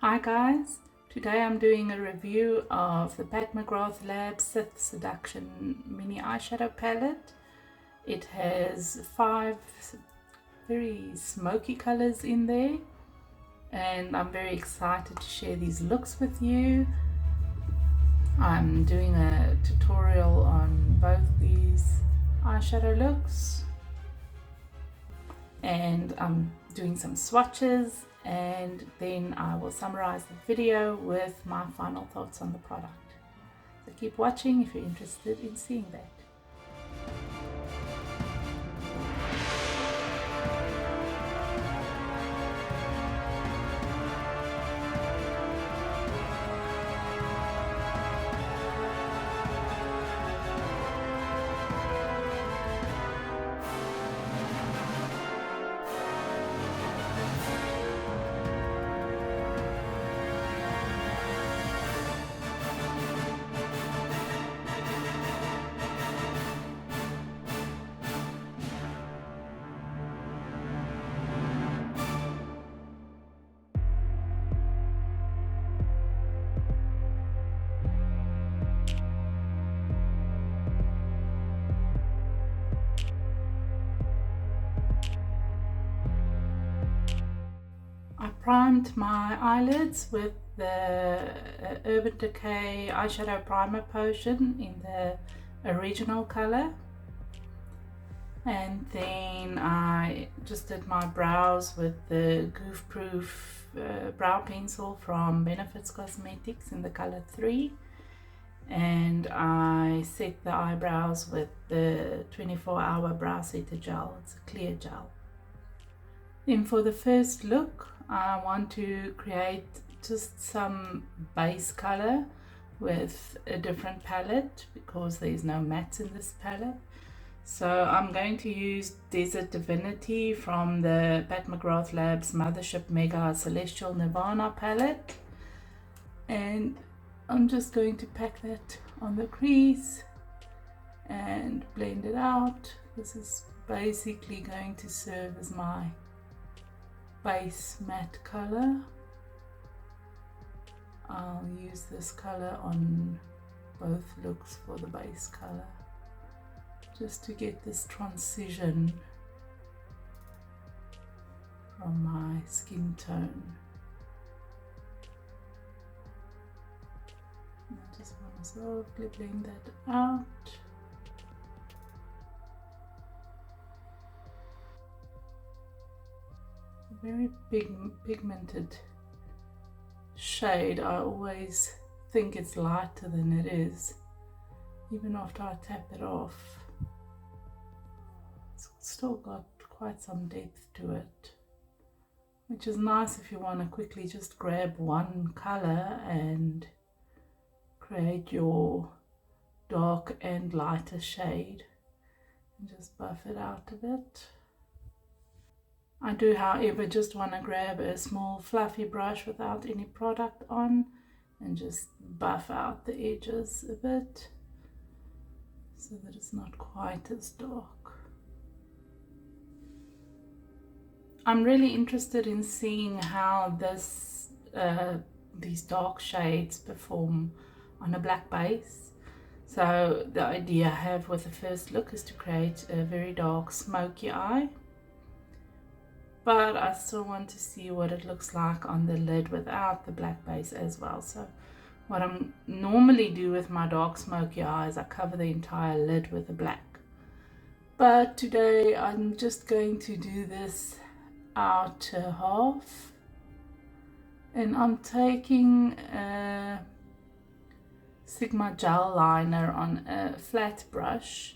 Hi guys, today I'm doing a review of the McGRATH Lab Sith Seduction mini eyeshadow palette. It has 5 very smoky colors in there and I'm very excited to share these looks with you. I'm doing a tutorial on both these eyeshadow looks and I'm doing some swatches, and then I will summarize the video with my final thoughts on the product. So keep watching if you're interested in seeing that. I primed my eyelids with the Urban Decay eyeshadow primer potion in the original color, and then I just did my brows with the Goof Proof brow pencil from Benefits Cosmetics in the color 3, and I set the eyebrows with the 24-hour brow setter gel. It's a clear gel. Then for the first look, I want to create just some base color with a different palette because there's no mattes in this palette. So I'm going to use Desert Divinity from the McGRATH Labs Mothership Mega Celestial Nirvana palette, and I'm just going to pack that on the crease and blend it out. This is basically going to serve as my base matte color. I'll use this color on both looks for the base color, just to get this transition from my skin tone. And I just want to softly blend that out. Very pigmented shade. I always think it's lighter than it is, even after I tap it off. It's still got quite some depth to it, which is nice if you want to quickly just grab one color and create your dark and lighter shade and just buff it out a bit. I do, however, just want to grab a small fluffy brush without any product on and just buff out the edges a bit so that it's not quite as dark. I'm really interested in seeing how these dark shades perform on a black base. So the idea I have with the first look is to create a very dark smoky eye, but I still want to see what it looks like on the lid without the black base as well. So what I normally do with my dark smoky eyes, I cover the entire lid with the black. But today I'm just going to do this outer half, and I'm taking a Sigma gel liner on a flat brush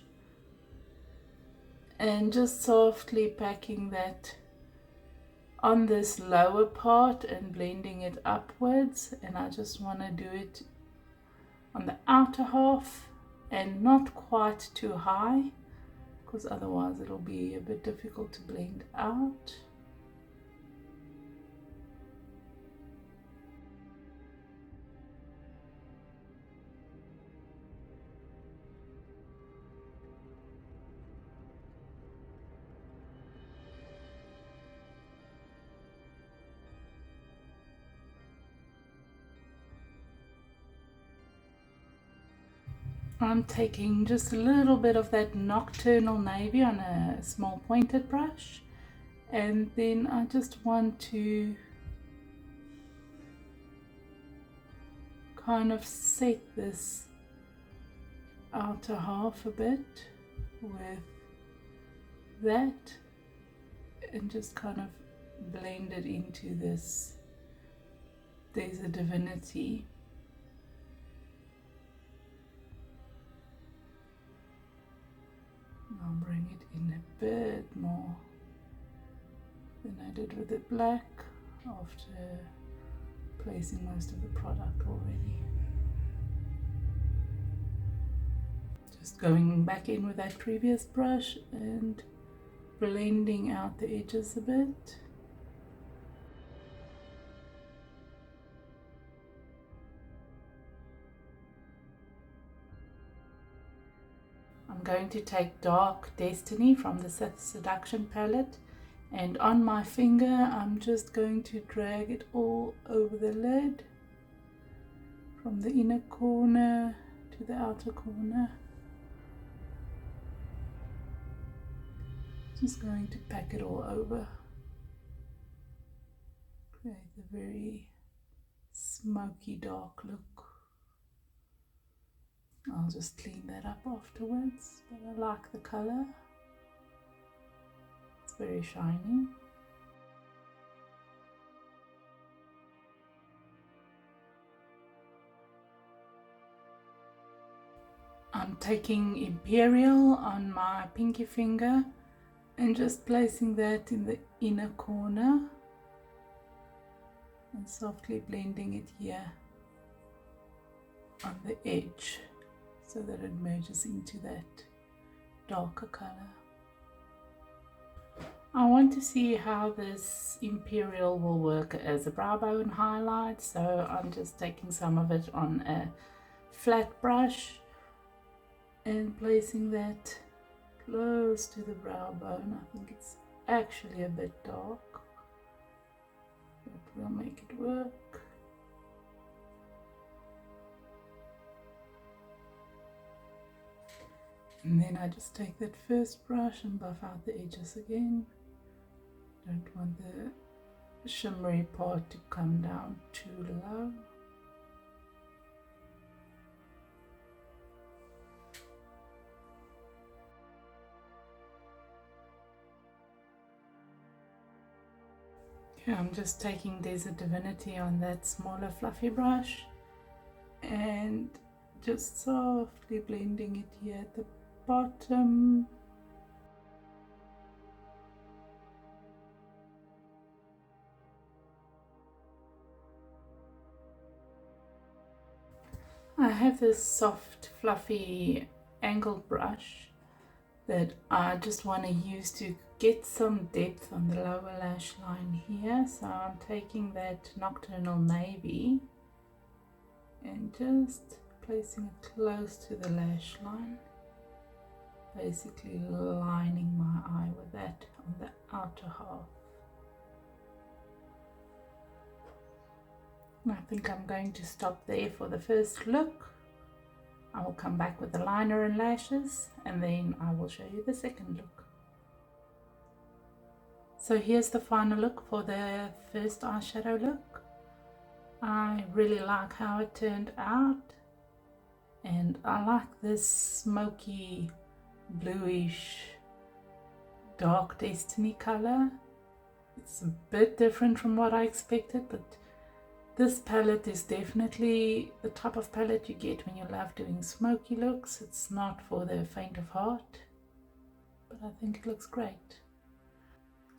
and just softly packing that on this lower part and blending it upwards. And I just want to do it on the outer half and not quite too high, because otherwise it'll be a bit difficult to blend out. I'm taking just a little bit of that nocturnal navy on a small pointed brush, and then I just want to kind of set this outer half a bit with that and just kind of blend it into this Desert Divinity. I'll bring it in a bit more than I did with the black after placing most of the product already. Just going back in with that previous brush and blending out the edges a bit. I'm going to take Dark Destiny from the Sith Seduction palette, and on my finger I'm just going to drag it all over the lid from the inner corner to the outer corner. Just going to pack it all over. Create a very smoky dark look. I'll just clean that up afterwards, but I like the colour. It's very shiny. I'm taking Imperial on my pinky finger and just placing that in the inner corner and softly blending it here on the edge so that it merges into that darker color. I want to see how this Imperial will work as a brow bone highlight, so I'm just taking some of it on a flat brush and placing that close to the brow bone. I think it's actually a bit dark, but we'll make it work. And then I just take that first brush and buff out the edges again. Don't want the shimmery part to come down too low. Okay, I'm just taking Desert Divinity on that smaller fluffy brush and just softly blending it here at the bottom. I have this soft fluffy angled brush that I just want to use to get some depth on the lower lash line here, so I'm taking that Nocturnal Navy and just placing it close to the lash line, basically lining my eye with that on the outer half. I think I'm going to stop there for the first look. I will come back with the liner and lashes, and then I will show you the second look. So here's the final look for the first eyeshadow look. I really like how it turned out, and I like this smoky bluish Dark Destiny color. It's a bit different from what I expected, but this palette is definitely the type of palette you get when you love doing smoky looks. It's not for the faint of heart, but I think it looks great.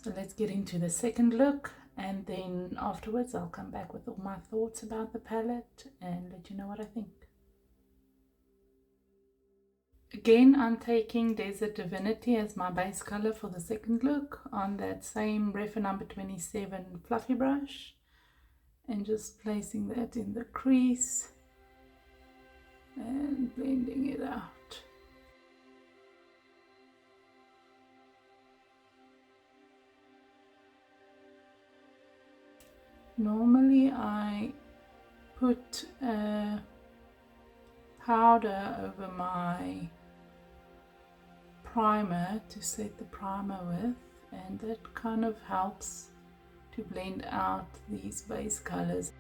So let's get into the second look, and then afterwards I'll come back with all my thoughts about the palette and let you know what I think. Again, I'm taking Desert Divinity as my base color for the second look on that same Refer number 27 fluffy brush, and just placing that in the crease and blending it out. Normally I put a powder over my primer to set the primer with, and that kind of helps to blend out these base colors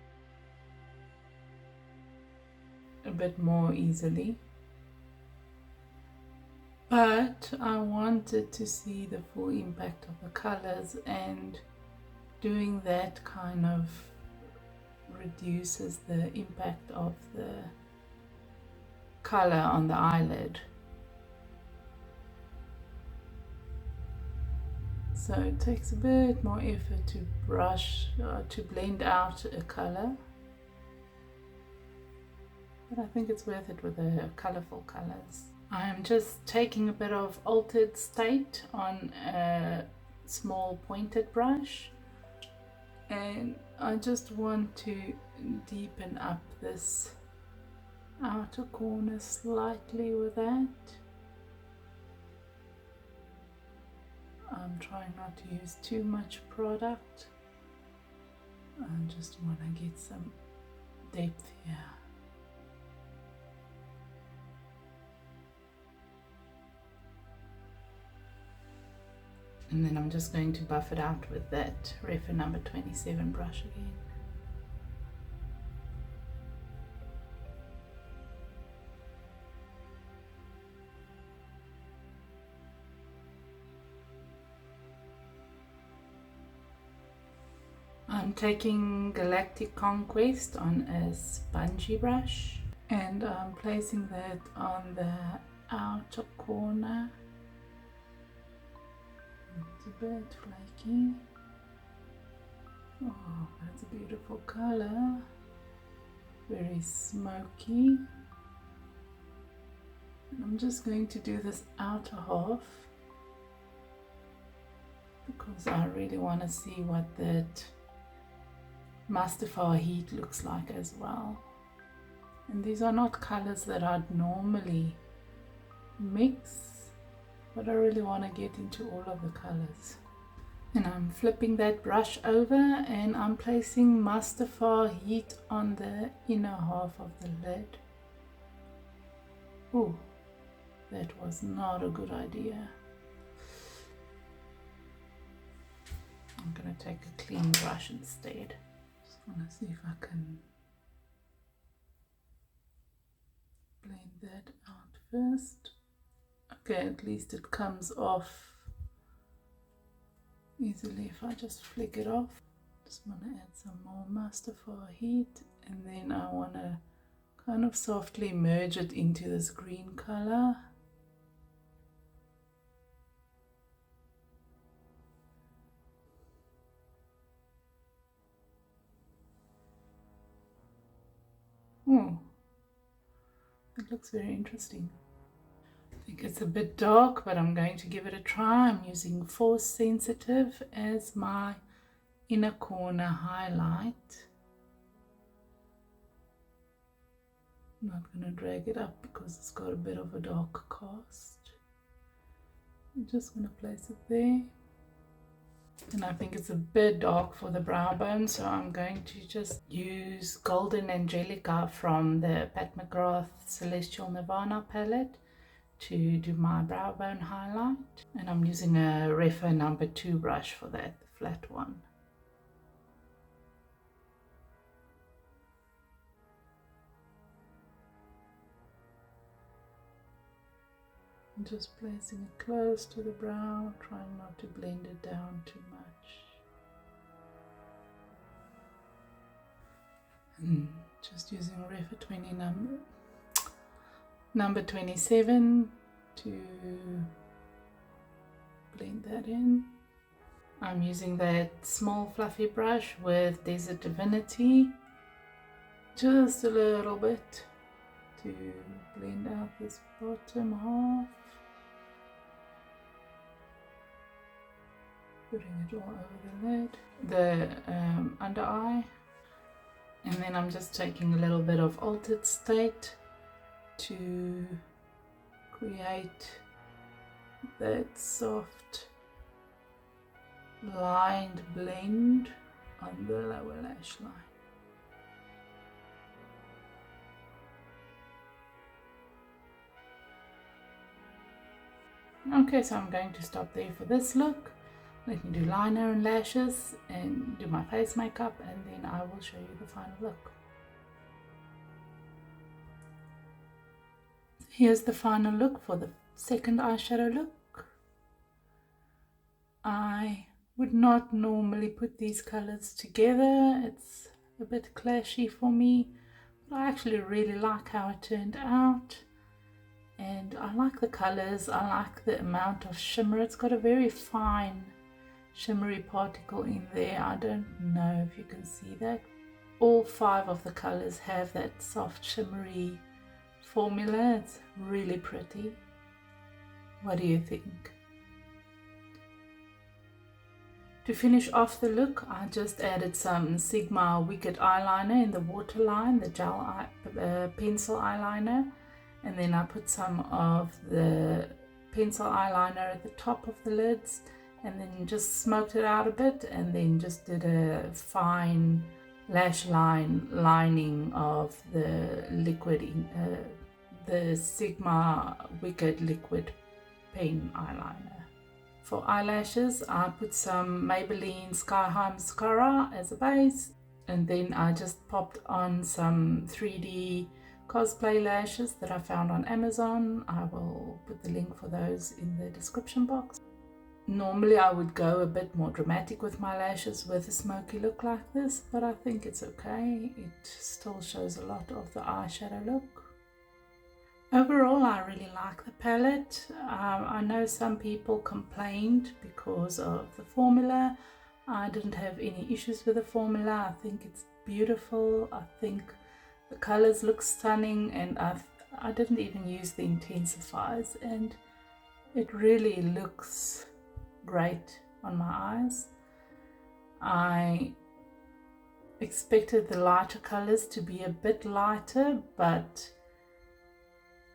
a bit more easily. But I wanted to see the full impact of the colors, and doing that kind of reduces the impact of the color on the eyelid. So it takes a bit more effort to brush, to blend out a color. But I think it's worth it with the colorful colors. I am just taking a bit of Altered State on a small pointed brush, and I just want to deepen up this outer corner slightly with that. I'm trying not to use too much product. I just want to get some depth here. And then I'm just going to buff it out with that Refer number 27 brush again. I'm taking Galactic Conquest on a spongy brush, and I'm placing that on the outer corner. It's a bit flaky. Oh, that's a beautiful color. Very smoky. And I'm just going to do this outer half because I really want to see what that Mustafar heat looks like as well. And these are not colors that I'd normally mix, but I really want to get into all of the colors. And I'm flipping that brush over, and I'm placing Mustafar heat on the inner half of the lid. Ooh, that was not a good idea. I'm going to take a clean brush instead. Just want to see if I can blend that out first. Okay, at least it comes off easily if I just flick it off. Just want to add some more Mustafar heat, and then I want to kind of softly merge it into this green color. Oh, it looks very interesting. I think it's a bit dark, but I'm going to give it a try. I'm using Force Sensitive as my inner corner highlight. I'm not going to drag it up because it's got a bit of a dark cast. I'm just going to place it there. And I think it's a bit dark for the brow bone, so I'm going to just use Golden Angelica from the Pat McGrath Celestial Nirvana palette to do my brow bone highlight. And I'm using a Refer number 2 brush for that, the flat one. I'm just placing it close to the brow, trying not to blend it down too much. And just using Refer 20 number 27 to blend that in. I'm using that small fluffy brush with Desert Divinity, just a little bit, to blend out this bottom half. Putting it all over the lid, the under eye, and then I'm just taking a little bit of Altered State to create that soft lined blend on the lower lash line. Okay, so I'm going to stop there for this look. Let me do liner and lashes and do my face makeup, and then I will show you the final look. Here's the final look for the second eyeshadow look. I would not normally put these colors together. It's a bit clashy for me, but I actually really like how it turned out. And I like the colors, I like the amount of shimmer. It's got a very fine shimmery particle in there. I don't know if you can see that. All 5 of the colors have that soft shimmery formula. It's really pretty. What do you think? To finish off the look, I just added some Sigma Wicked eyeliner in the waterline, the gel pencil eyeliner. And then I put some of the pencil eyeliner at the top of the lids, and then just smoked it out a bit, and then just did a fine lash line lining of the liquid, the Sigma Wicked liquid pen eyeliner. For eyelashes, I put some Maybelline Sky High mascara as a base, and then I just popped on some 3D cosplay lashes that I found on Amazon. I will put the link for those in the description box. Normally I would go a bit more dramatic with my lashes with a smoky look like this, but I think it's okay. It still shows a lot of the eyeshadow look. Overall, I really like the palette. I know some people complained because of the formula. I didn't have any issues with the formula. I think it's beautiful. I think the colors look stunning, and I didn't even use the intensifiers, and it really looks great on my eyes. I expected the lighter colors to be a bit lighter, but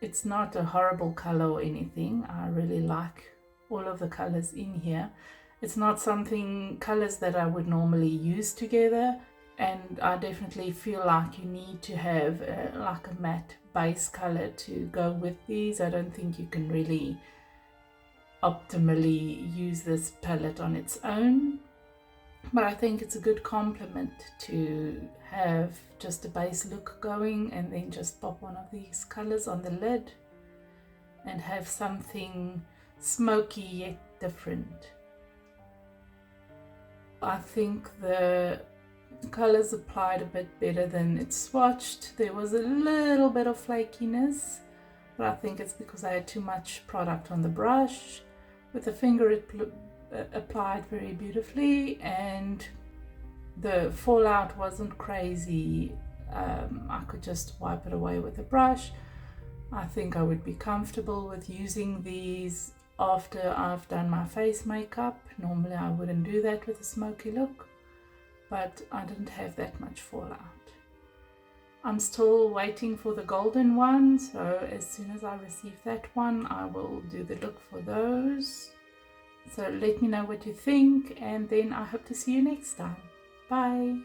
it's not a horrible color or anything. I really like all of the colors in here. It's not colors that I would normally use together. And I definitely feel like you need to have like a matte base color to go with these. I don't think you can really optimally use this palette on its own, but I think it's a good complement to have just a base look going and then just pop one of these colors on the lid and have something smoky yet different. I think the colors applied a bit better than it's swatched. There was a little bit of flakiness, but I think it's because I had too much product on the brush. With the finger it applied very beautifully, and the fallout wasn't crazy. I could just wipe it away with a brush. I think I would be comfortable with using these after I've done my face makeup. Normally I wouldn't do that with a smoky look, but I didn't have that much fallout. I'm still waiting for the golden one, so as soon as I receive that one, I will do the look for those. So let me know what you think, and then I hope to see you next time. Bye!